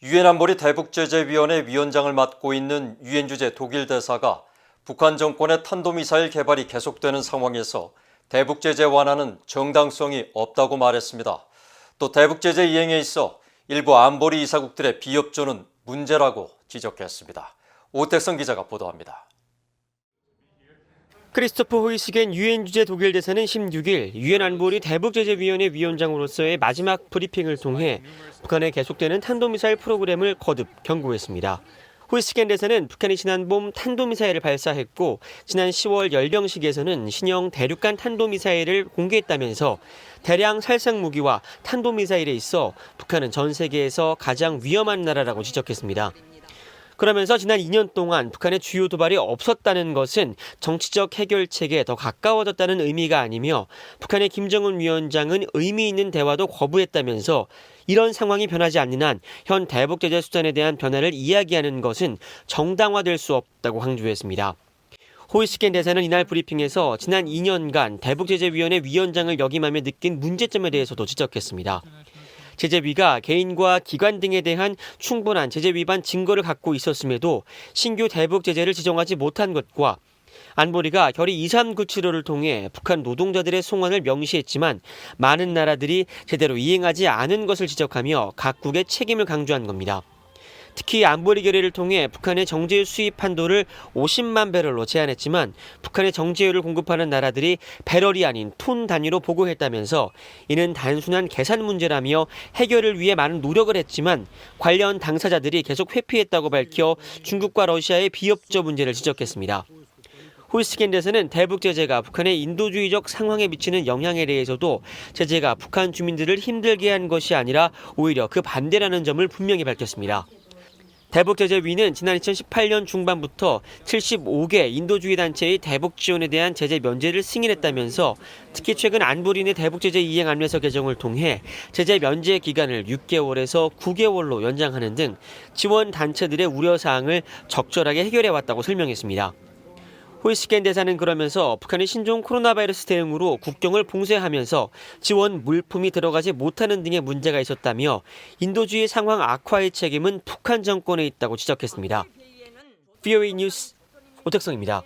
유엔 안보리 대북제재위원회 위원장을 맡고 있는 유엔 주재 독일 대사가 북한 정권의 탄도미사일 개발이 계속되는 상황에서 대북제재 완화는 정당성이 없다고 말했습니다. 또 대북제재 이행에 있어 일부 안보리 이사국들의 비협조는 문제라고 지적했습니다. 오택성 기자가 보도합니다. 크리스토퍼 호이스겐 유엔 주재 독일 대사는 16일 유엔 안보리 대북제재위원회 위원장으로서의 마지막 브리핑을 통해 북한의 계속되는 탄도미사일 프로그램을 거듭 경고했습니다. 호이스겐 대사는 북한이 지난 봄 탄도미사일을 발사했고 지난 10월 열병식에서는 신형 대륙간 탄도미사일을 공개했다면서 대량 살상 무기와 탄도미사일에 있어 북한은 전 세계에서 가장 위험한 나라라고 지적했습니다. 그러면서 지난 2년 동안 북한의 주요 도발이 없었다는 것은 정치적 해결책에 더 가까워졌다는 의미가 아니며 북한의 김정은 위원장은 의미 있는 대화도 거부했다면서 이런 상황이 변하지 않는 한 현 대북제재 수단에 대한 변화를 이야기하는 것은 정당화될 수 없다고 강조했습니다. 호이스겐 대사는 이날 브리핑에서 지난 2년간 대북제재위원회 위원장을 역임하며 느낀 문제점에 대해서도 지적했습니다. 제재위가 개인과 기관 등에 대한 충분한 제재 위반 증거를 갖고 있었음에도 신규 대북 제재를 지정하지 못한 것과 안보리가 결의 2397호를 통해 북한 노동자들의 송환을 명시했지만 많은 나라들이 제대로 이행하지 않은 것을 지적하며 각국의 책임을 강조한 겁니다. 특히 안보리 결의를 통해 북한의 정제유 수입 한도를 50만 배럴로 제한했지만 북한의 정제유를 공급하는 나라들이 배럴이 아닌 톤 단위로 보고했다면서 이는 단순한 계산 문제라며 해결을 위해 많은 노력을 했지만 관련 당사자들이 계속 회피했다고 밝혀 중국과 러시아의 비협조 문제를 지적했습니다. 호이스겐 대사는 대북 제재가 북한의 인도주의적 상황에 미치는 영향에 대해서도 제재가 북한 주민들을 힘들게 한 것이 아니라 오히려 그 반대라는 점을 분명히 밝혔습니다. 대북제재위는 지난 2018년 중반부터 75개 인도주의 단체의 대북 지원에 대한 제재 면제를 승인했다면서 특히 최근 안보리 내 대북제재 이행 안내서 개정을 통해 제재 면제 기간을 6개월에서 9개월로 연장하는 등 지원 단체들의 우려사항을 적절하게 해결해왔다고 설명했습니다. 호이스겐 대사는 그러면서 북한의 신종 코로나 바이러스 대응으로 국경을 봉쇄하면서 지원 물품이 들어가지 못하는 등의 문제가 있었다며 인도주의 상황 악화의 책임은 북한 정권에 있다고 지적했습니다. VOA 뉴스 오택성입니다.